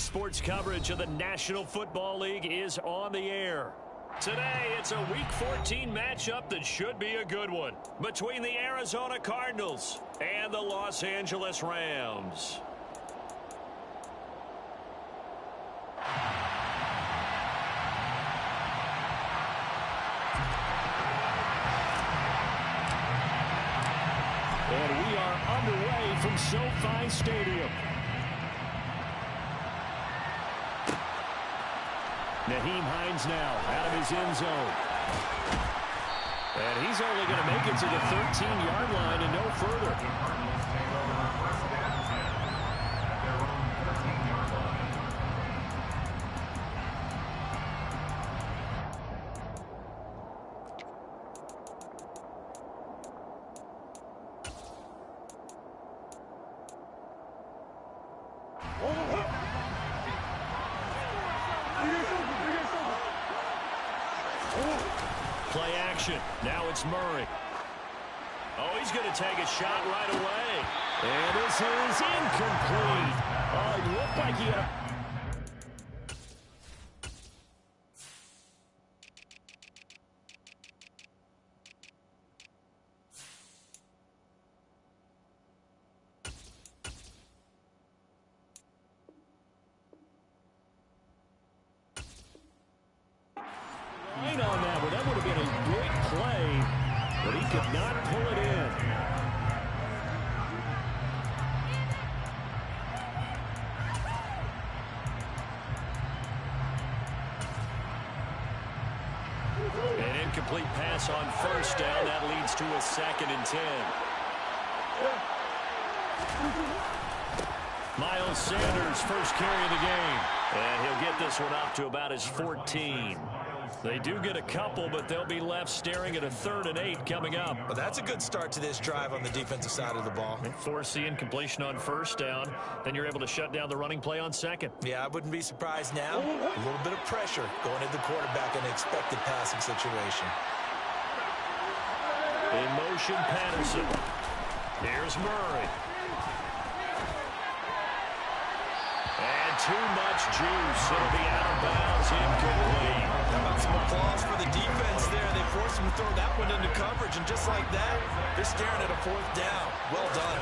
sports coverage of the National Football League is on the air. Today, it's a Week 14 matchup that should be a good one between the Arizona Cardinals and the Los Angeles Rams. And we are underway from SoFi Stadium. Nyheim Hines now out of his end zone. And he's only going to make it to the 13-yard line and no further. Play action. Now it's Murray. Oh, he's going to take a shot right away. And this is incomplete. Oh, it looked like he had a... on that, but that would have been a great play, but he could not pull it in. An incomplete pass on first down. That leads to a 2nd and 10. Miles Sanders, first carry of the game. And he'll get this one up to about his 14. They do get a couple, but they'll be left staring at a 3rd and 8 coming up. Well, that's a good start to this drive on the defensive side of the ball. They force the incompletion on first down. Then you're able to shut down the running play on 2nd. Yeah, I wouldn't be surprised now. A little bit of pressure going into the quarterback in an expected passing situation. In motion, Patterson. Here's Murray. And too much juice. It'll be out of bounds, incomplete. How about some applause for the defense there? They forced him to throw that one into coverage, and just like that, they're staring at a 4th down. Well done.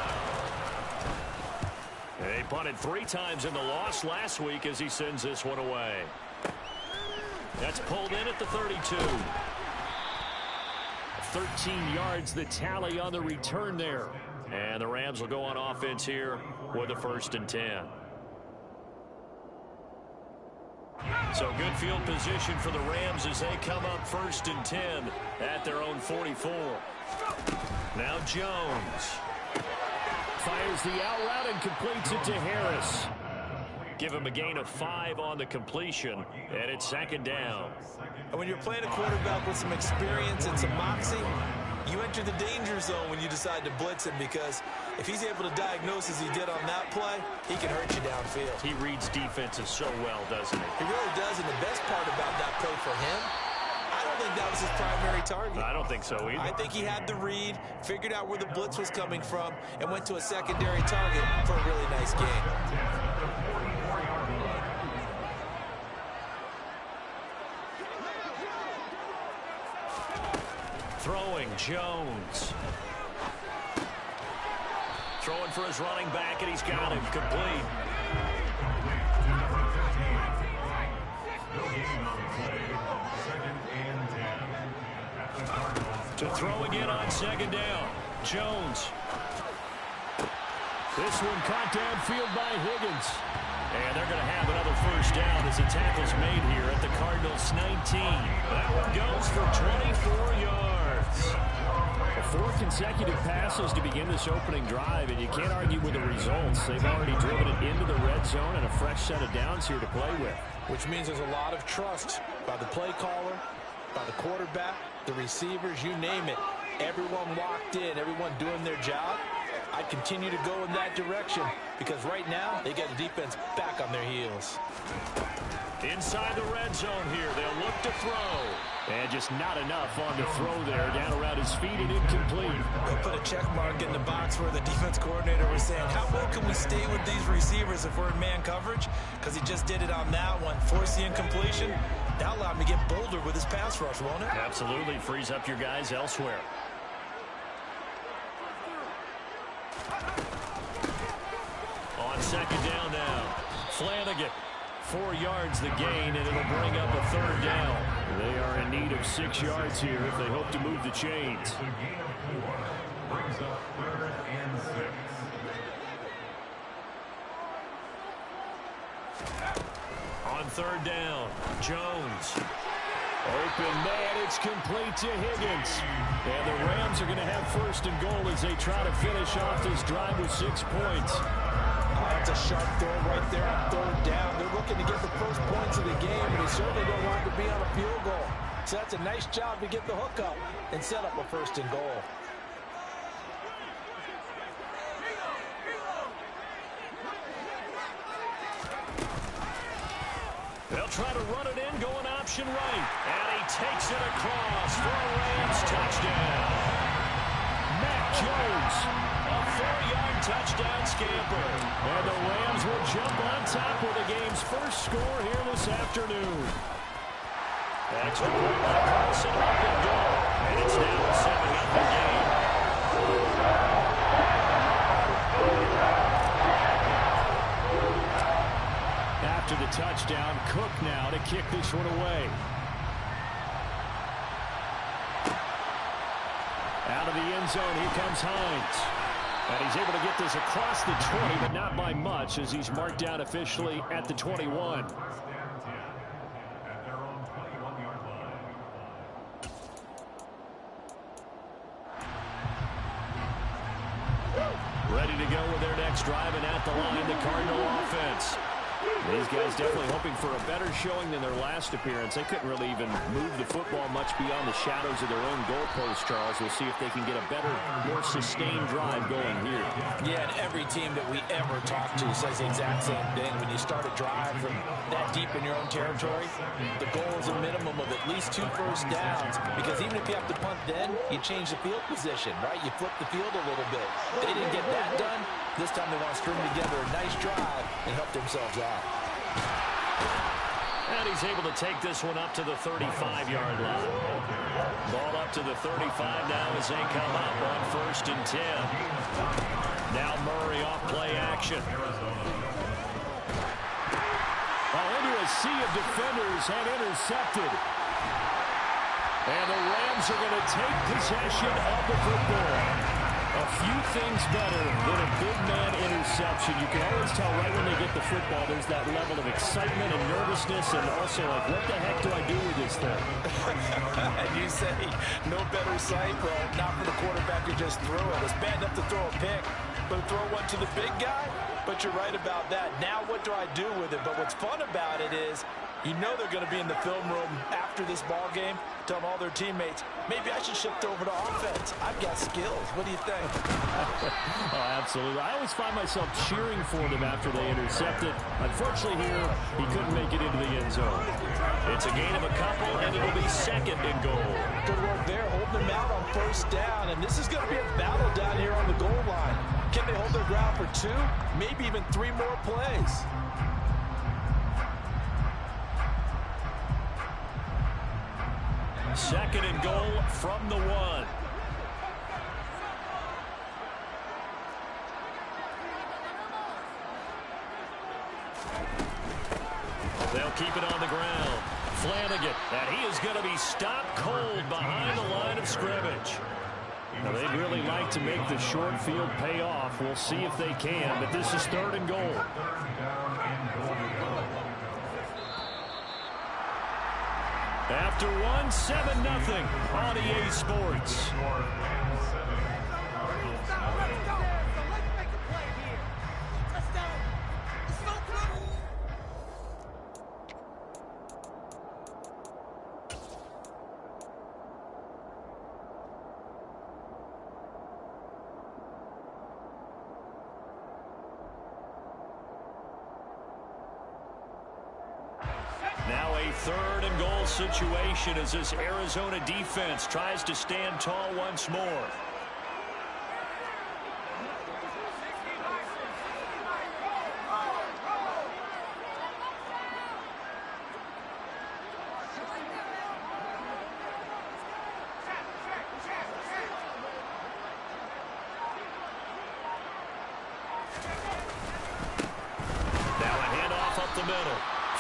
They punted 3 times in the loss last week as he sends this one away. That's pulled in at the 32. 13 yards the tally on the return there. And the Rams will go on offense here with a 1st and 10. So good field position for the Rams as they come up 1st and 10 at their own 44. Now Jones fires the out route and completes it to Harris. Give him a gain of 5 on the completion, and it's 2nd down. And when you're playing a quarterback with some experience and some moxie, you enter the danger zone when you decide to blitz him, because if he's able to diagnose as he did on that play, he can hurt you downfield. He reads defenses so well, doesn't he? He really does, and the best part about that play for him, I don't think that was his primary target. I don't think so either. I think he had the read, figured out where the blitz was coming from, and went to a secondary target for a really nice game. Throwing, Jones. Throwing for his running back, and he's got him complete. To throw again on 2nd down. Jones. This one caught downfield by Higgins. And they're going to have another 1st down as the tackle's made here at the Cardinals' 19. That one goes for 24 yards. 4 consecutive passes to begin this opening drive, and you can't argue with the results. They've already driven it into the red zone and a fresh set of downs here to play with. Which means there's a lot of trust by the play caller, by the quarterback, the receivers, you name it. Everyone locked in, everyone doing their job. I'd continue to go in that direction because right now they got the defense back on their heels. Inside the red zone here. They'll look to throw. And just not enough on the throw there. Down around his feet and incomplete. They'll put a check mark in the box where the defense coordinator was saying, how well can we stay with these receivers if we're in man coverage? Because he just did it on that one. Force the incompletion. That'll allow him to get bolder with his pass rush, won't it? Absolutely. Frees up your guys elsewhere. On second down now. Flanagan. 4 yards the gain, and it'll bring up a third down. They are in need of 6 yards here if they hope to move the chains. Brings up 3rd and 6. On third down, Jones. Open man, it's complete to Higgins. And the Rams are going to have 1st and goal as they try to finish off this drive with 6 points. That's a sharp throw right there on third down. They're looking to get the first points of the game, and they certainly don't want to be on a field goal. So that's a nice job to get the hook up and set up a 1st and goal. They'll try to run it in, going option right. And he takes it across for a Rams touchdown. Mac Jones, a 4-yard touchdown scamper. And the Rams will jump on top with the game's first score here this afternoon. Extra point by Carlson, up and goal. And it's now a 7-0 game. After the touchdown, Cook now to kick this one away. Out of the end zone, here comes Hines. And he's able to get this across the 20, but not by much as he's marked down officially at the 21. Ready to go with their next drive, and at the line, the Cardinal offense. These guys definitely hoping for a better showing than their last appearance. They couldn't really even move the football much beyond the shadows of their own goalpost, Charles. We'll see if they can get a better, more sustained drive going here. Yeah, and every team that we ever talk to says the exact same thing. When you start a drive from that deep in your own territory, the goal is a minimum of at least 2 first downs. Because even if you have to punt then, you change the field position, right? You flip the field a little bit. They didn't get that done. This time they want to string together a nice drive and help themselves out. And he's able to take this one up to the 35-yard line. Ball up to the 35 now as they come up on 1st and 10. Now Murray off play action. Into a sea of defenders and intercepted. And the Rams are going to take possession of the football. A few things better than a big man interception. You can always tell right when they get the football, there's that level of excitement and nervousness, and also like, what the heck do I do with this thing? And you say, no better sight? Well, not for the quarterback who just threw it. It's bad enough to throw a pick, but throw one to the big guy? But you're right about that. Now what do I do with it? But what's fun about it is, you know they're going to be in the film room after this ball game, telling all their teammates, maybe I should shift over to offense. I've got skills. What do you think? Oh, absolutely. I always find myself cheering for them after they intercept it. Unfortunately here, he couldn't make it into the end zone. It's a gain of a couple, and it'll be 2nd and goal. Good work there, holding them out on 1st down. And this is going to be a battle down here on the goal line. Can they hold their ground for 2, maybe even 3 more plays? Second and goal from the 1. They'll keep it on the ground. Flanagan, and he is going to be stopped cold behind the line of scrimmage. Now, they'd really like to make the short field pay off. We'll see if they can, but this is 3rd and goal. After 1-7-0 on EA Sports. Now a 3rd and goal situation as this Arizona defense tries to stand tall once more.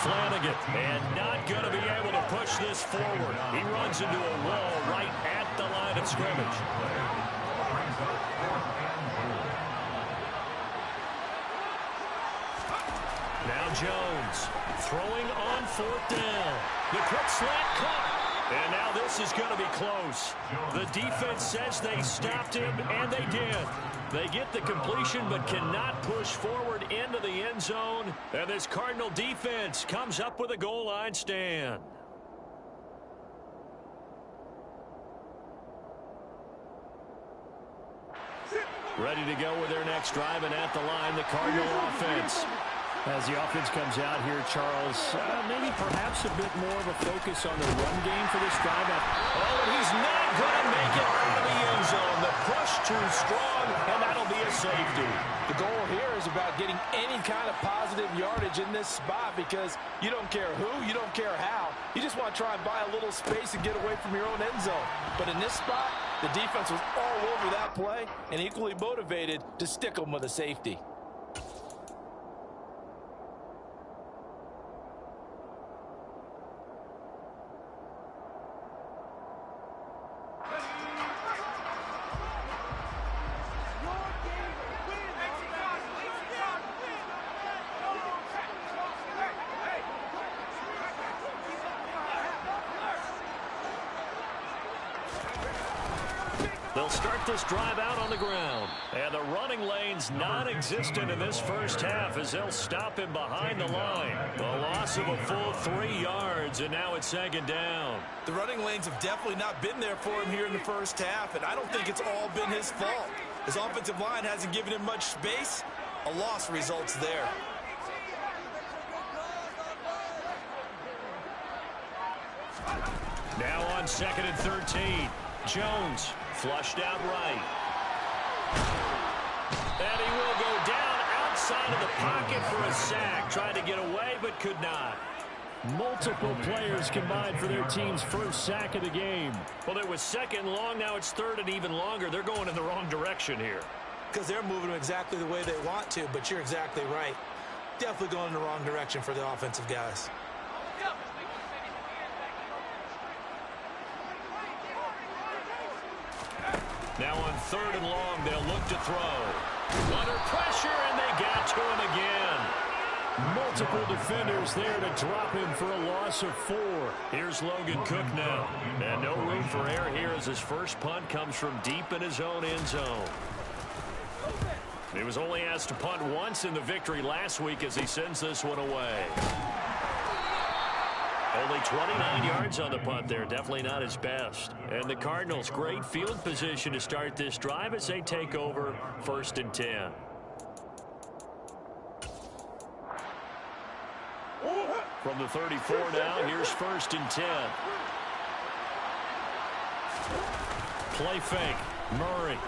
Flanagan, and not going to be able to push this forward. He runs into a wall right at the line of scrimmage. Now Jones throwing on 4th down. The quick slant caught. And now this is going to be close. The defense says they stopped him, and they did. They get the completion but cannot push forward into the end zone. And this Cardinal defense comes up with a goal line stand. Ready to go with their next drive, and at the line, the Cardinal offense. As the offense comes out here, Charles, maybe perhaps a bit more of a focus on the run game for this drive. Oh, and he's not going to make it out of the end zone. The push too strong, and that'll be a safety. The goal here is about getting any kind of positive yardage in this spot because you don't care who, you don't care how. You just want to try and buy a little space and get away from your own end zone. But in this spot, the defense was all over that play and equally motivated to stick them with a safety. They'll start this drive out on the ground. And the running lane's non-existent in this first half as they'll stop him behind the line. The loss of a full 3 yards, and now it's 2nd down. The running lanes have definitely not been there for him here in the first half, and I don't think it's all been his fault. His offensive line hasn't given him much space. A loss results there. Now on 2nd and 13. Jones flushed out right. And he will go down outside of the pocket for a sack. Tried to get away, but could not. Multiple players combined for their team's first sack of the game. Well, it was 2nd and long. Now it's 3rd and even longer. They're going in the wrong direction here. Because they're moving exactly the way they want to, but you're exactly right. Definitely going in the wrong direction for the offensive guys. Now on 3rd and long, they'll look to throw. Under pressure, and they got to him again. Multiple defenders there to drop him for a loss of 4. Here's Logan Cook now. And no room for error here as his first punt comes from deep in his own end zone. He was only asked to punt once in the victory last week as he sends this one away. Only 29 yards on the punt there. Definitely not his best. And the Cardinals, great field position to start this drive as they take over 1st and 10. From the 34 now, here's 1st and 10. Play fake. Murray.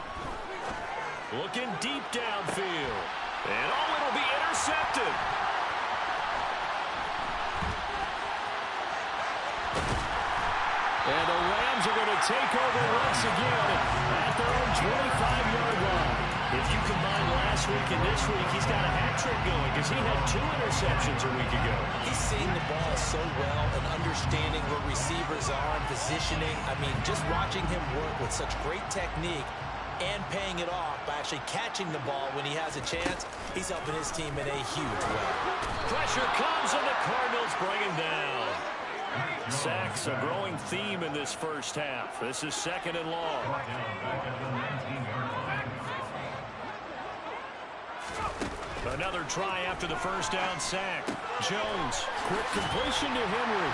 Looking deep downfield. And oh, it'll be intercepted. And the Rams are going to take over once again at their own 25-yard line. If you combine last week and this week, he's got a hat trick going because he had 2 interceptions a week ago. He's seeing the ball so well and understanding where receivers are and positioning. I mean, just watching him work with such great technique and paying it off by actually catching the ball when he has a chance, he's helping his team in a huge way. Pressure comes and the Cardinals bring him down. Sacks a growing theme in this first half. This is 2nd and long. Another try after the first down sack. Jones, quick completion to Henry.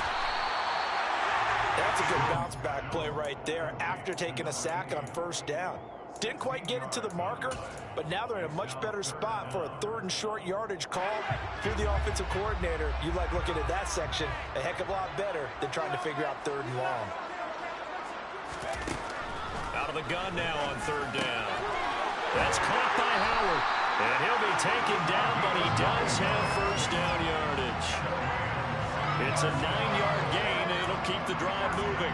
That's a good bounce back play right there after taking a sack on 1st down. Didn't quite get it to the marker, but now they're in a much better spot for a 3rd and short yardage call. If you're the offensive coordinator, you like looking at that section a heck of a lot better than trying to figure out 3rd and long. Out of the gun now on 3rd down. That's caught by Howard. And he'll be taken down, but he does have 1st down yardage. It's a 9-yard gain, and it'll keep the drive moving.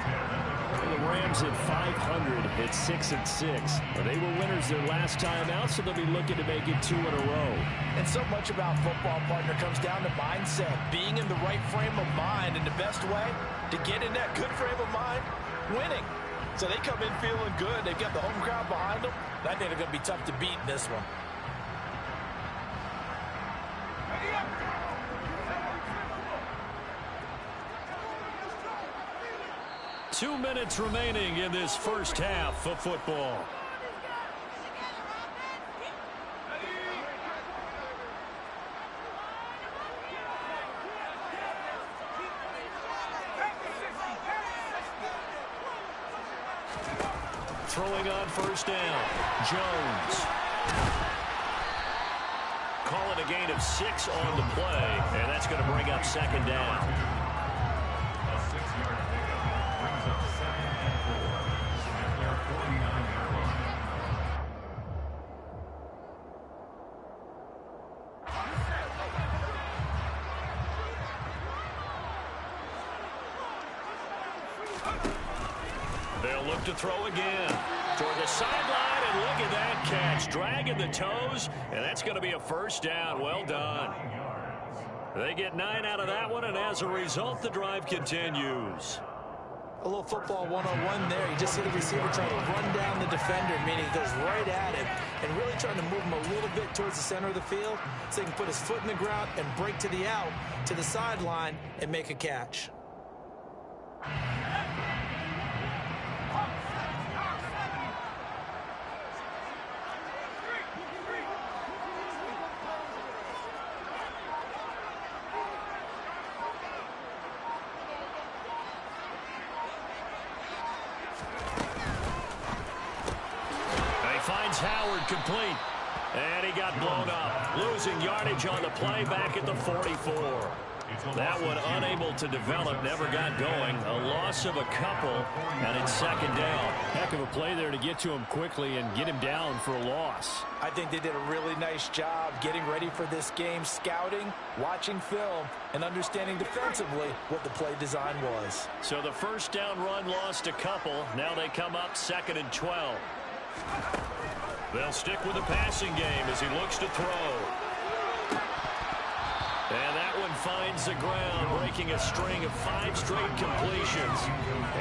The Rams at 500 at 6-6. They were winners their last time out, so they'll be looking to make it 2 in a row. And so much about football, partner, comes down to mindset. Being in the right frame of mind, and the best way to get in that good frame of mind, winning. So they come in feeling good. They've got the home crowd behind them. I think they're going to be tough to beat in this one. 2 minutes remaining in this first half of football. Throwing on 1st down, Jones. Call it a gain of 6 on the play, and that's going to bring up 2nd down. A 6-yard pickup brings up 2nd and 4 at their 49-yard line. They'll look to throw again. Toward the sideline, and look at that catch. Dragging the toes, and that's going to be a 1st down. Well done. They get 9 out of that one, and as a result, the drive continues. A little football 101 there. You just see the receiver trying to run down the defender, meaning he goes right at him and really trying to move him a little bit towards the center of the field so he can put his foot in the ground and break to the out, to the sideline, and make a catch. Finds Howard complete. And he got blown up. Losing yardage on the play back at the 44. That one unable to develop, never got going. A loss of a couple, and it's 2nd down. Heck of a play there to get to him quickly and get him down for a loss. I think they did a really nice job getting ready for this game, scouting, watching film, and understanding defensively what the play design was. So the 1st down run lost a couple. Now they come up 2nd and 12. They'll stick with the passing game as he looks to throw. And that one finds the ground, breaking a string of 5 straight completions.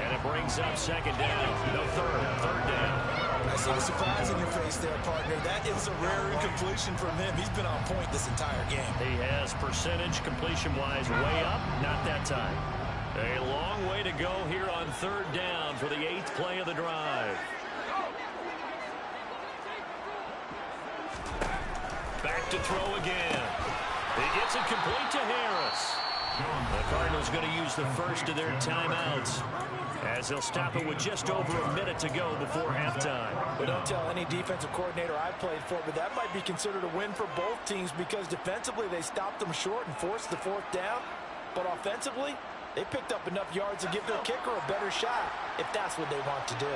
And it brings up 2nd down. No, 3rd down. I see the surprise in your face there, partner. That is a rare incompletion from him. He's been on point this entire game. He has percentage completion-wise way up, not that time. A long way to go here on 3rd down for the 8th play of the drive. Back to throw again. He gets it complete to Harris. The Cardinals going to use the first of their timeouts as they'll stop it with just over a minute to go before halftime. But don't tell any defensive coordinator I've played for, but that might be considered a win for both teams because defensively they stopped them short and forced the 4th down. But offensively, they picked up enough yards to give their kicker a better shot if that's what they want to do.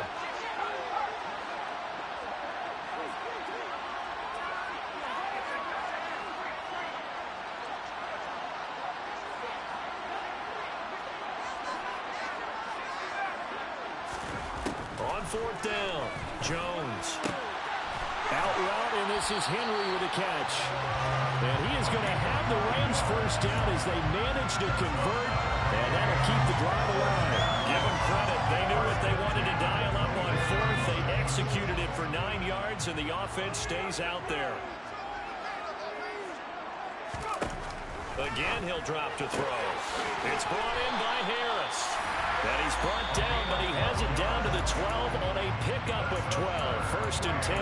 On 4th down, Jones. Out route, and this is Henry with a catch. And he is going to have the Rams 1st down as they manage to convert, and that'll keep the drive alive. Give them credit. They knew what they wanted to dial up on 4th. They executed it for 9 yards, and the offense stays out there. Again, he'll drop to throw. It's brought in by Harris. And he's brought down, but he has it down to the 12 on a pickup of 12. 1st and 10.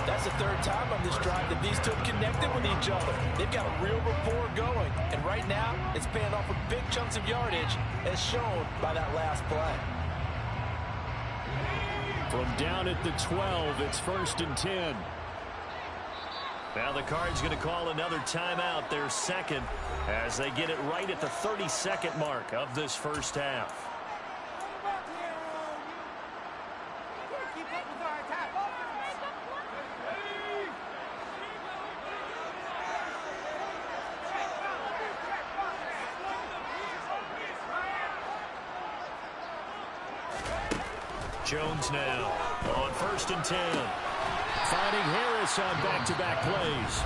That's the 3rd time on this drive that these two have connected with each other. They've got a real rapport going. And right now, it's paying off with big chunks of yardage as shown by that last play. From down at the 12, it's 1st and 10. Now the Cards going to call another timeout, their second, as they get it right at the 32nd mark of this first half. Jones now on 1st and 10. Finding Harris on back-to-back plays.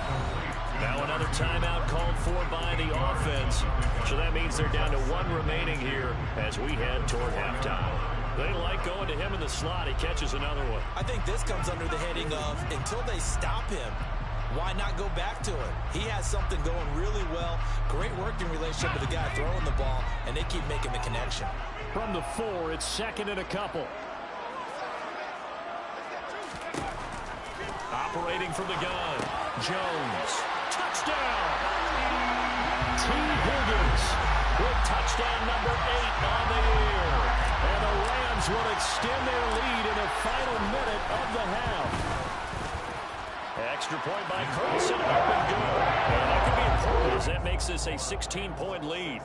Now another timeout called for by the offense. So that means they're down to 1 remaining here as we head toward halftime. They like going to him in the slot. He catches another one. I think this comes under the heading of until they stop him, why not go back to it? He has something going really well. Great working relationship with the guy throwing the ball, and they keep making the connection. From the 4, it's 2nd and a couple. Operating from the gun, Jones. Touchdown! T. Higgins with touchdown number 8 on the year. And the Rams will extend their lead in the final minute of the half. Extra point by Carlson, up and good. And that could be important as that makes this a 16-point lead.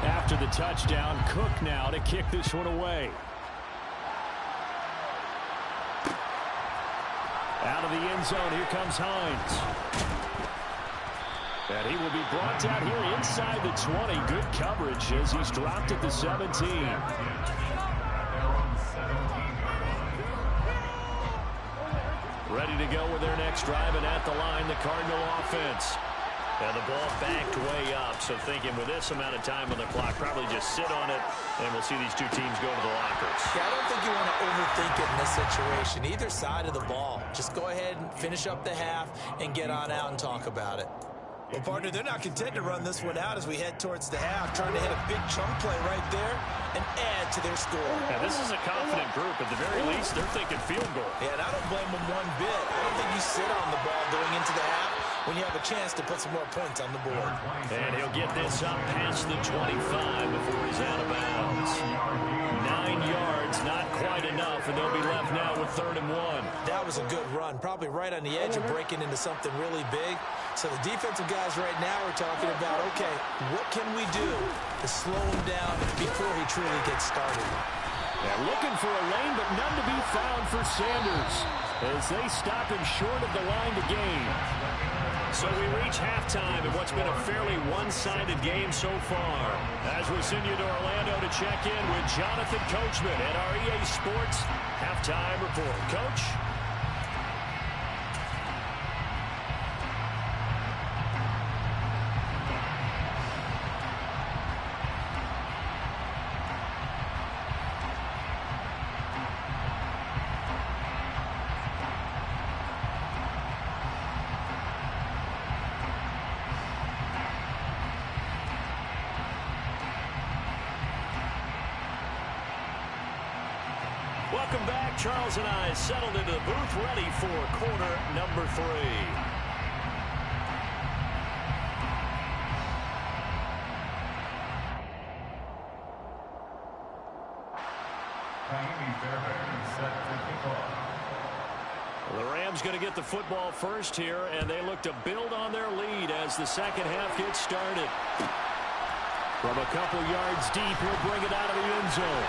After the touchdown, Cook now to kick this one away. Out of the end zone, here comes Hines. And he will be brought down here inside the 20. Good coverage as he's dropped at the 17. Ready to go with their next drive, and at the line, the Cardinal offense. And the ball backed way up, so thinking with this amount of time on the clock, probably just sit on it, and we'll see these two teams go to the lockers. Yeah, I don't think you want to overthink it in this situation. Either side of the ball. Just go ahead and finish up the half and get on out and talk about it. Well, partner, they're not content to run this one out as we head towards the half, trying to hit a big chunk play right there and add to their score. Yeah, this is a confident group. At the very least, they're thinking field goal. Yeah, and I don't blame them one bit. I don't think you sit on the ball going into the half when you have a chance to put some more points on the board. And he'll get this up past the 25 before he's out of bounds. 9 yards, not quite enough, and they'll be left now with 3rd and 1. That was a good run, probably right on the edge of breaking into something really big. So the defensive guys right now are talking about, okay, what can we do to slow him down before he truly gets started? They're looking for a lane, but none to be found for Sanders as they stop him short of the line to gain. So we reach halftime in what's been a fairly one-sided game so far. As we send you to Orlando to check in with Jonathan Coachman at our EA Sports Halftime Report. Coach? Welcome back. Charles and I settled into the booth, ready for quarter number 3. The Rams going to get the football first here, and they look to build on their lead as the second half gets started. From a couple yards deep, he'll bring it out of the end zone.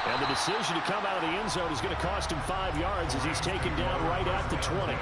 And the decision to come out of the end zone is going to cost him 5 yards as he's taken down right at the 20.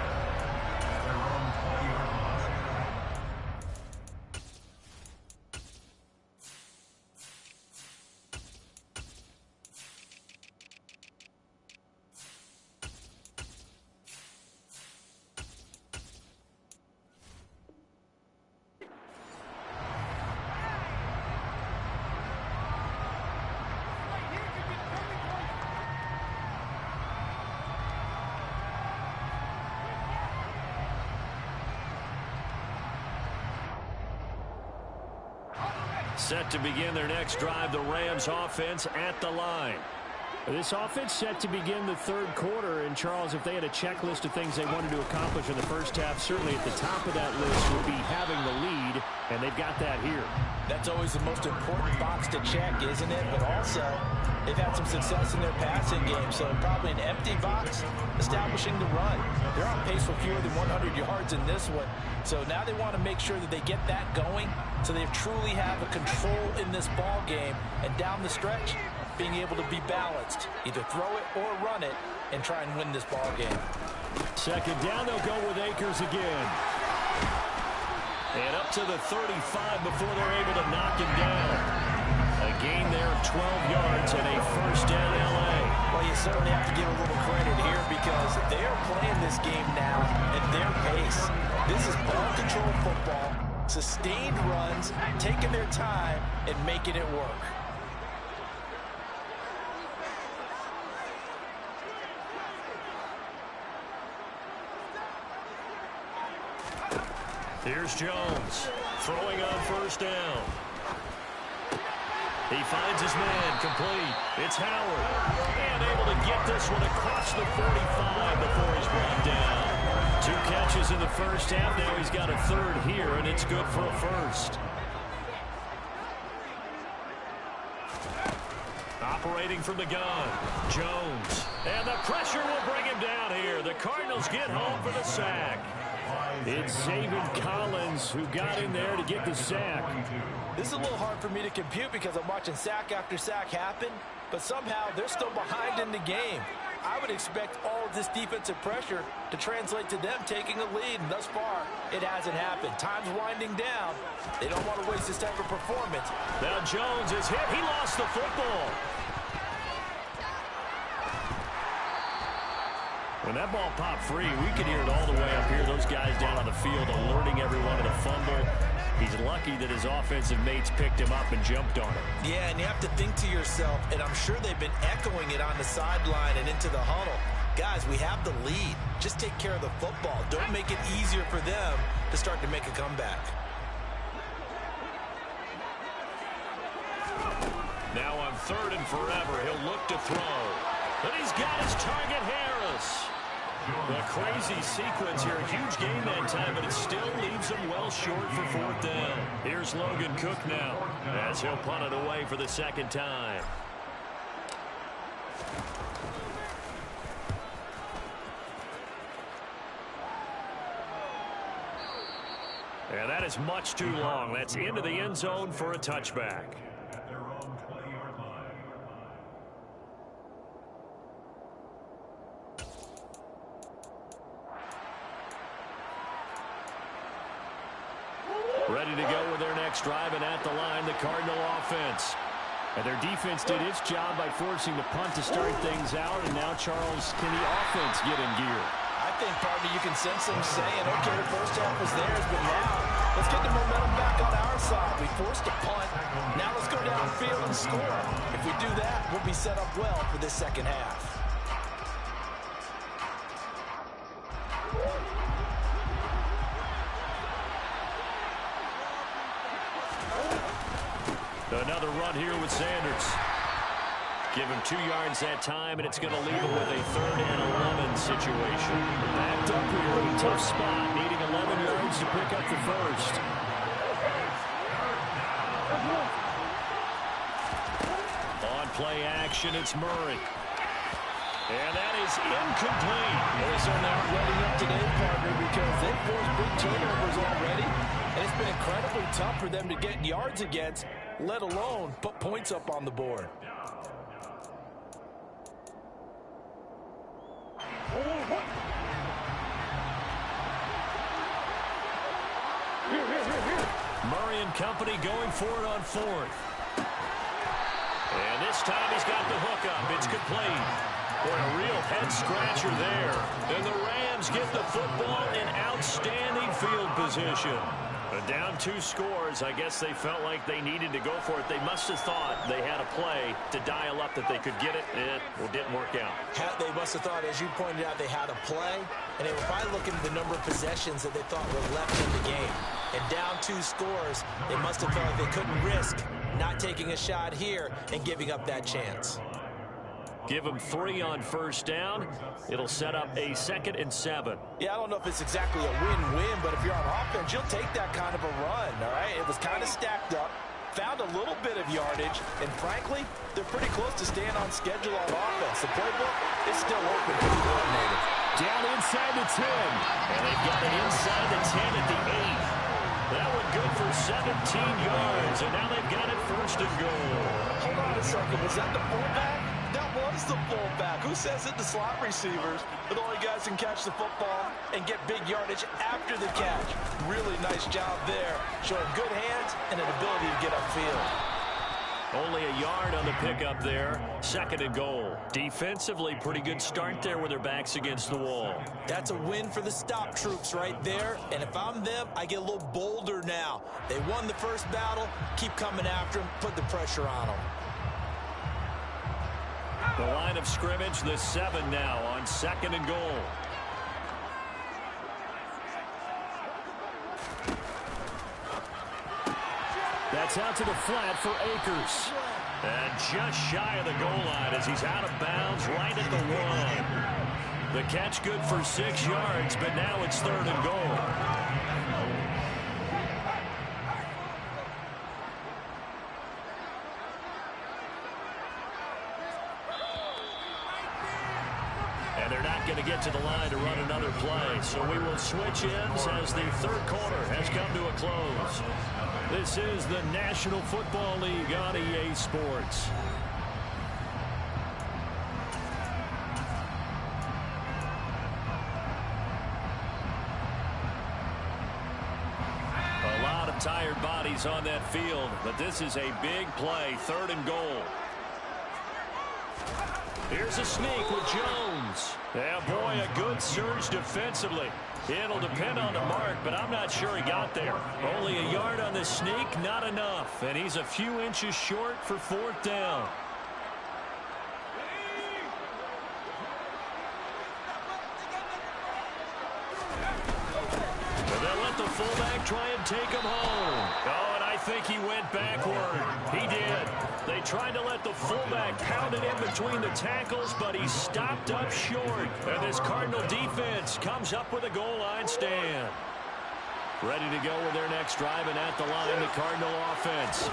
Set to begin their next drive, the Rams offense at the line. This offense set to begin the third quarter. And, Charles, if they had a checklist of things they wanted to accomplish in the first half, certainly at the top of that list would be having the lead, and they've got that here. That's always the most important box to check, isn't it? But also, they've had some success in their passing game, so probably an empty box establishing the run. They're on pace for fewer than 100 yards in this one, so now they want to make sure that they get that going so they truly have a control in this ball game, and down the stretch, being able to be balanced, either throw it or run it, and try and win this ball game. Second down, they'll go with Akers again. And up to the 35 before they're able to knock him down. A gain there of 12 yards and a first down L.A. Well, you certainly have to give a little credit here because they are playing this game now at their pace. This is ball control football, sustained runs, taking their time, and making it work. Here's Jones, throwing on first down. He finds his man, complete. It's Howard, and able to get this one across the 45 before he's brought down. 2 catches in the first half. Now he's got a third here, and it's good for a first. Operating from the gun, Jones. And the pressure will bring him down here. The Cardinals get home for the sack. It's Zaven Collins who got in there to get the sack. This is a little hard for me to compute because I'm watching sack after sack happen, but somehow they're still behind in the game. I would expect all of this defensive pressure to translate to them taking a lead, and thus far, it hasn't happened. Time's winding down. They don't want to waste this type of performance. Now Jones is hit. He lost the football. When that ball popped free, we could hear it all the way up here. Those guys down on the field alerting everyone of the fumble. He's lucky that his offensive mates picked him up and jumped on him. Yeah, and you have to think to yourself, and I'm sure they've been echoing it on the sideline and into the huddle. Guys, we have the lead. Just take care of the football. Don't make it easier for them to start to make a comeback. Now on third and forever, he'll look to throw. But he's got his target, Harris. A crazy sequence here. A huge gain that time, but it still leaves him well short for fourth down. Here's Logan Cook now as he'll punt it away for the second time. And that is much too long. That's into the end zone for a touchback. At their own 20-yard line. Ready to go with their next drive, and at the line, the Cardinal offense. And their defense did its job by forcing the punt to start things out, and now, Charles, can the offense get in gear? I think, partner, you can sense them saying, okay, the first half was theirs, but now let's get the momentum back on our side. We forced a punt. Now let's go downfield and score. If we do that, we'll be set up well for this second half. Another run here with Sanders. Give him 2 yards that time, and it's going to leave him with a 3rd and 11 situation. Backed up here in a tough spot, needing 11 yards to pick up the first. On play action, it's Murray. And that is incomplete. They certainly aren't letting up today, partner, because they've forced big turnovers already. And it's been incredibly tough for them to get yards against, let alone put points up on the board. Murray and company going for it on 4th. And this time he's got the hook up. It's complete. Boy, a real head-scratcher there. And the Rams get the football in outstanding field position. Down 2 scores. I guess they felt like they needed to go for it. They must have thought they had a play to dial up that they could get it. It didn't work out. They must have thought, as you pointed out, they had a play, and they were probably looking at the number of possessions that they thought were left in the game. And down 2 scores, they must have felt like they couldn't risk not taking a shot here and giving up that chance. Give them 3 on first down. It'll set up a 2nd and 7. Yeah, I don't know if it's exactly a win-win, but if you're on offense, you'll take that kind of a run, all right? It was kind of stacked up, found a little bit of yardage, and frankly, they're pretty close to staying on schedule on offense. The playbook is still open for the coordinator. Down inside the 10, and they've got it inside the 10 at the 8. That one good for 17 yards, and now they've got it 1st and goal. Hold on a second, was that the fullback? That was the fullback. Who says it? The slot receivers are the only guys who can catch the football and get big yardage after the catch. Really nice job there, showing good hands and an ability to get upfield. Only a yard on the pickup there. 2nd and goal. Defensively, pretty good start there with their backs against the wall. That's a win for the stop troops right there. And if I'm them, I get a little bolder now. They won the first battle. Keep coming after them. Put the pressure on them. The line of scrimmage, the 7 now on 2nd and goal. That's out to the flat for Akers. And just shy of the goal line as he's out of bounds right at the 1. The catch good for 6 yards, but now it's 3rd and goal. And they're not going to get to the line to run another play. So we will switch ends as the 3rd quarter has come to a close. This is the National Football League on EA Sports. A lot of tired bodies on that field, but this is a big play, 3rd and goal. Here's a sneak with Jones. Yeah, boy, a good surge defensively. It'll depend on the mark, but I'm not sure he got there. Only a yard on the sneak, not enough. And he's a few inches short for 4th down. And they'll let the fullback try and take him home. Oh, and I think he went backward. He did. They tried to let the fullback pound it in between the tackles, but he stopped up short. And this Cardinal defense comes up with a goal line stand. Ready to go with their next drive, and at the line, the Cardinal offense.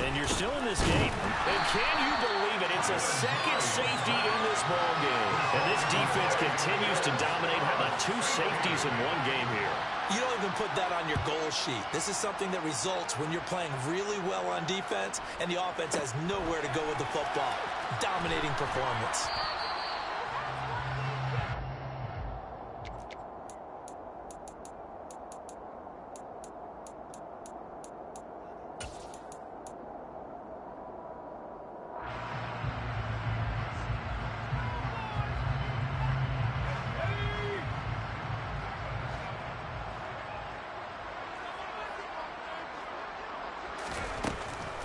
And you're still in this game. And can you believe it? It's a 2nd safety in this ball game. And this defense continues to dominate. How about 2 safeties in one game here? You don't even put that on your goal sheet. This is something that results when you're playing really well on defense and the offense has nowhere to go with the football. Dominating performance.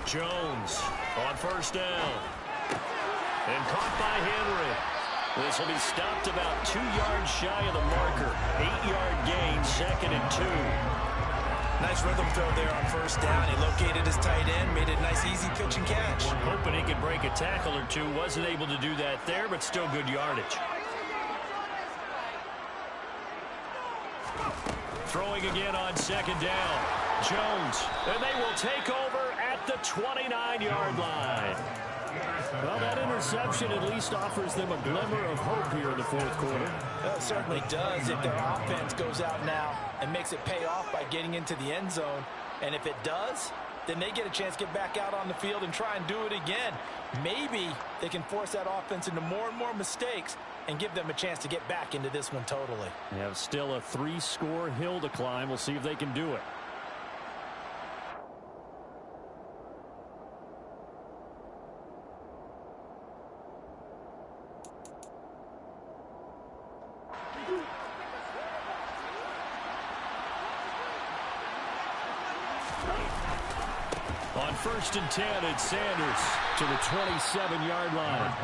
Jones on 1st down. And caught by Henry. This will be stopped about 2 yards shy of the marker. 8-yard gain, 2nd and 2. Nice rhythm throw there on 1st down. He located his tight end, made it a nice, easy pitch and catch. Hoping he could break a tackle or 2. Wasn't able to do that there, but still good yardage. Throwing again on 2nd down. Jones, and they will take over at the 29-yard line. Well, that interception at least offers them a glimmer of hope here in the 4th quarter. It certainly does if their offense goes out now and makes it pay off by getting into the end zone. And if it does, then they get a chance to get back out on the field and try and do it again. Maybe they can force that offense into more and more mistakes and give them a chance to get back into this one totally. They have still a 3-score hill to climb. We'll see if they can do it. On 1st and 10, it's Sanders to the 27-yard line.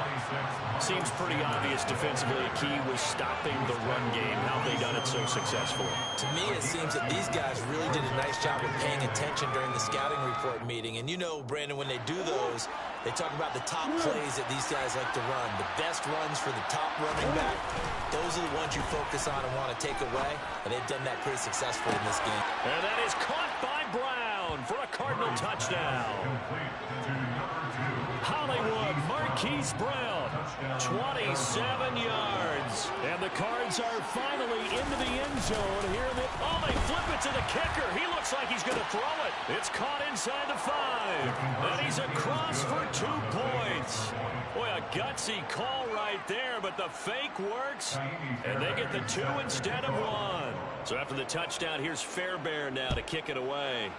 Seems pretty obvious defensively. A key was stopping the run game. How have they done it so successfully? To me, it seems that these guys really did a nice job of paying attention during the scouting report meeting. And you know, Brandon, when they do those, they talk about the top plays that these guys like to run. The best runs for the top running back. Those are the ones you focus on and want to take away. And they've done that pretty successfully in this game. And that is caught by Brown for a Cardinal touchdown. Hollywood Marquise Brown, 27 yards. And the Cards are finally into the end zone here. They flip it to the kicker. He looks like he's going to throw it. It's caught inside the 5. And he's across for 2 points. Boy, a gutsy call right there, but the fake works. And they get the 2 instead of 1. So after the touchdown, here's Fairbairn now to kick it away.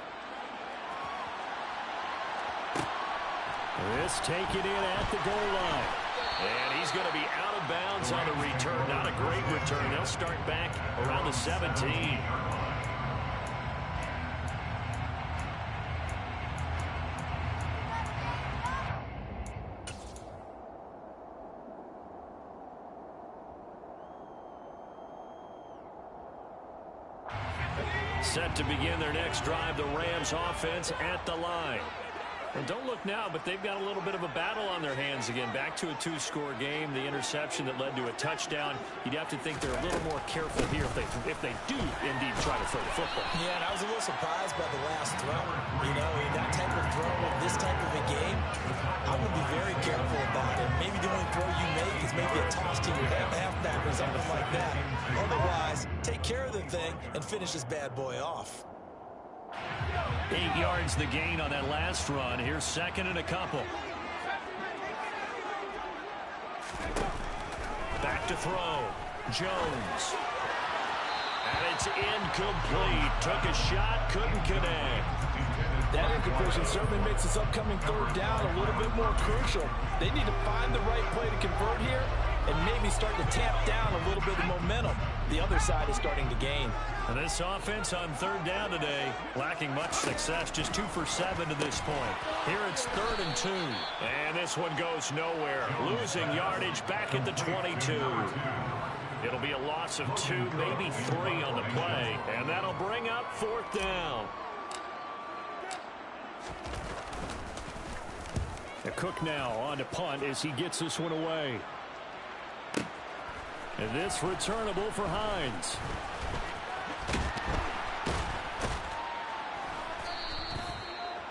This taken in at the goal line. And he's going to be out of bounds on the return. Not a great return. They'll start back around the 17. Set to begin their next drive, the Rams offense at the line. And don't look now, but they've got a little bit of a battle on their hands again. Back to a 2-score game. The interception that led to a touchdown. You'd have to think they're a little more careful here if they do indeed try to throw the football. Yeah, and I was a little surprised by the last throw. You know, that type of throw in this type of a game, I would be very careful about it. Maybe the only throw you make is maybe a toss to your halfback or something like that. Otherwise, take care of the thing and finish this bad boy off. 8 yards the gain on that last run. Here's 2nd and a couple. Back to throw. Jones. And it's incomplete. Took a shot, couldn't connect. That incompletion certainly makes this upcoming 3rd down a little bit more crucial. They need to find the right play to convert here and maybe start to tamp down a little bit of momentum. The other side is starting to gain. And this offense on 3rd down today, lacking much success, just 2 for 7 to this point. Here it's 3rd and 2. And this one goes nowhere. Losing yardage back at the 22. It'll be a loss of 2, maybe 3 on the play. And that'll bring up 4th down. Cook now on to punt as he gets this one away. And this returnable for Hines.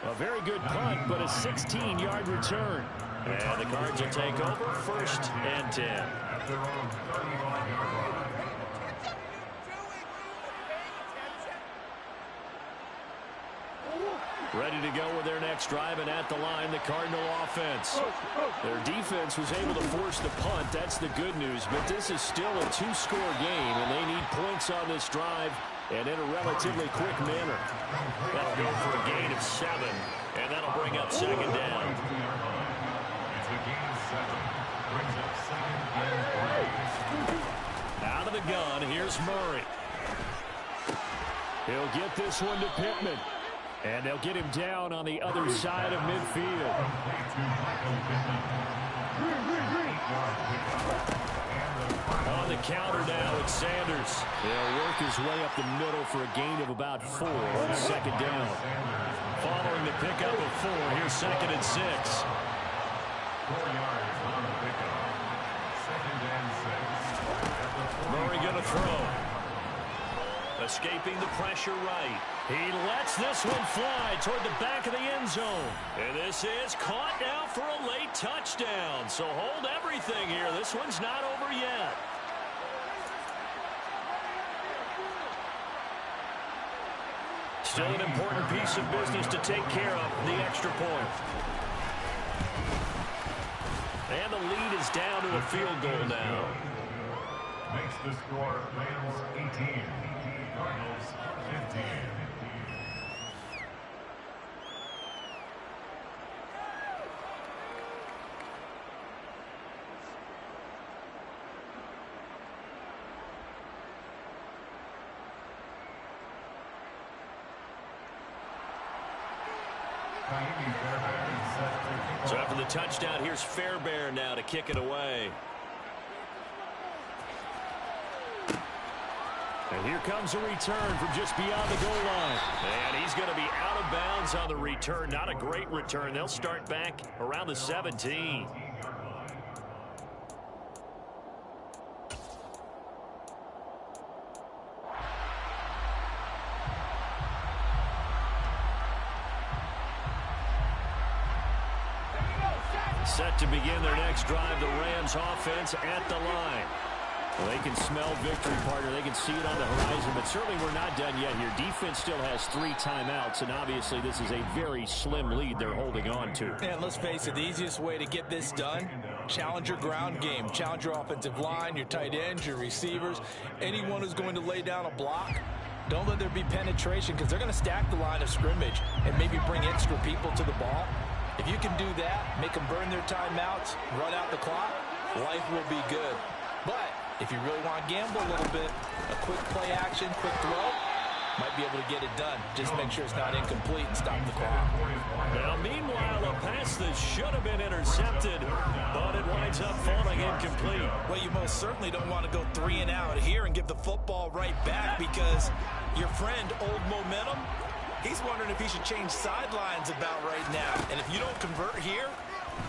A very good punt, but a 16-yard return. And the Cards will take over 1st and 10. Ready to go with their next drive, and at the line, the Cardinal offense. Their defense was able to force the punt. That's the good news, but this is still a 2-score game, and they need points on this drive and in a relatively quick manner. That'll go for a gain of 7, and that'll bring up 2nd down. It's a gain of 7. Brings up 2nd and 3. Out of the gun, here's Murray. He'll get this one to Pittman. And they'll get him down on the other side of midfield. On the counter now, it's Sanders. He'll work his way up the middle for a gain of about 4 on 2nd down. Following the pickup of 4, here's 2nd and 6. 4 yards on the pickup. 2nd and 6. Murray going to throw. Escaping the pressure right. He lets this one fly toward the back of the end zone. And this is caught now for a late touchdown. So hold everything here. This one's not over yet. Still an important piece of business to take care of, the extra point. And the lead is down to a field goal now. Makes the score Rams 18, Cardinals 15. So after the touchdown, here's Fairbairn now to kick it away. And here comes a return from just beyond the goal line. And he's going to be out of bounds on the return. Not a great return. They'll start back around the 17. Set to begin their next drive, the Rams offense at the line. Well, they can smell victory, partner. They can see it on the horizon, but certainly we're not done yet here. Defense still has 3 timeouts, and obviously this is a very slim lead they're holding on to. And let's face it, the easiest way to get this done, challenge your ground game. Challenge your offensive line, your tight ends, your receivers, anyone who's going to lay down a block. Don't let there be penetration because they're going to stack the line of scrimmage and maybe bring extra people to the ball. If you can do that, make them burn their timeouts, run out the clock, life will be good. But if you really want to gamble a little bit, a quick play action, quick throw, might be able to get it done. Just make sure it's not incomplete and stop the clock. Now, meanwhile, a pass that should have been intercepted, but it winds up falling incomplete. Well, you most certainly don't want to go 3 and out here and give the football right back because your friend, Old Momentum, he's wondering if he should change sidelines about right now. And if you don't convert here,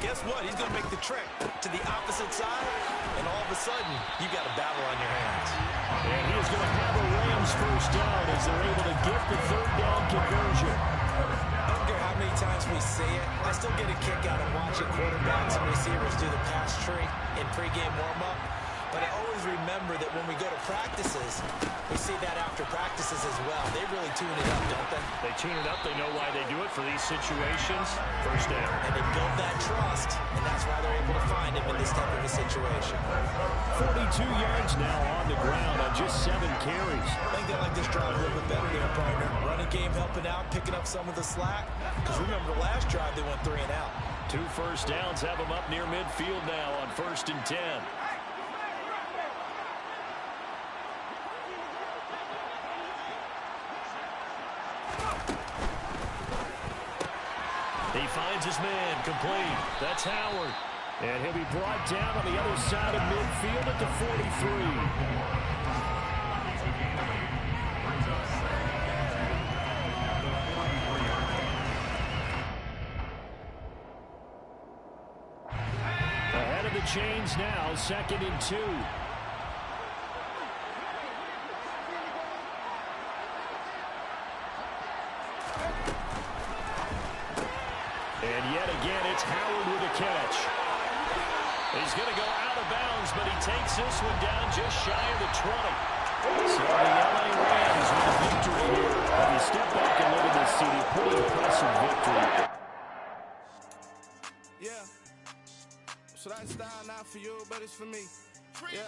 guess what? He's going to make the trek to the opposite side, and all of a sudden, you got a battle on your hands. And he is going to have a Rams first down as they're able to get the 3rd down conversion. I don't care how many times we say it, I still get a kick out of watching quarterbacks and receivers do the pass tree in pregame warm-up. But I always remember that when we go to practices, we see that after practices as well. They really tune it up, don't they? They tune it up. They know why they do it for these situations. First down. And they build that trust, and that's why they're able to find him in this type of a situation. 42 yards now on the ground on just 7 carries. I think they like this drive a little bit better there, partner. Running game helping out, picking up some of the slack. Because remember the last drive, they went 3 and out. 2 first downs have them up near midfield now on 1st and 10. He finds his man, complete. That's Howard. And he'll be brought down on the other side of midfield at the 43. Ahead of the chains now, 2nd and 2. And yet again, it's Howard with a catch. He's going to go out of bounds, but he takes this one down just shy of the 20. So the LA Rams with a victory here. If you step back and look at this, CD, pretty impressive victory. Yeah. So that style not for you, but it's for me. Yeah.